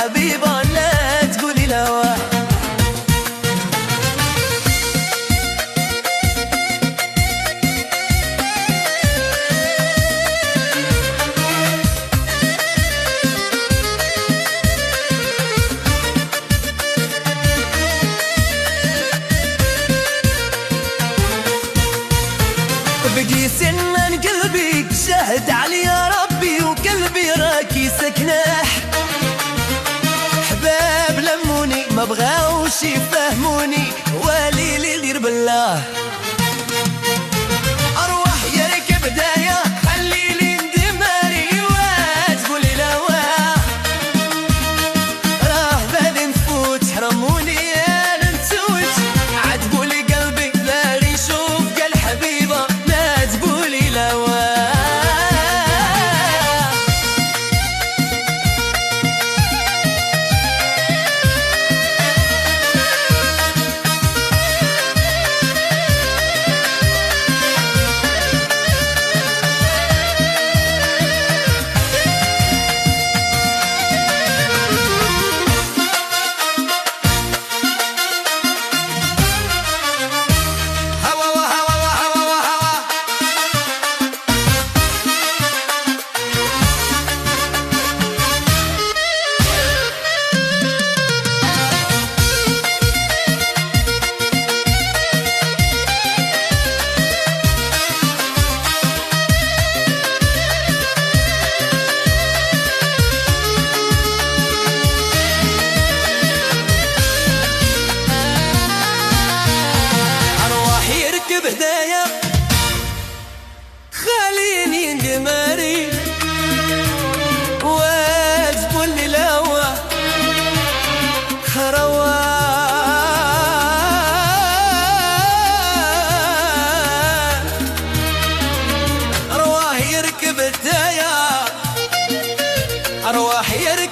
حبيبة لا تقولي لا واحد. بقي سنن قلبي شهد علي يا ربي وقلبي راكي سكناح. حباب لموني ما بغاوش يفهموني وليلي غير بالله. أروح يركب دايا خليلي ندماري وتقولي لا واه. راه بالي نفوت حرموني يا ننتوت عاتبولي قلبي لا غي يشوف قال حبيبة ما تقولي لا واه. بهدايا خليني ندماري وتقولي لا واه. رواه يركب الدايا، أرواح يركب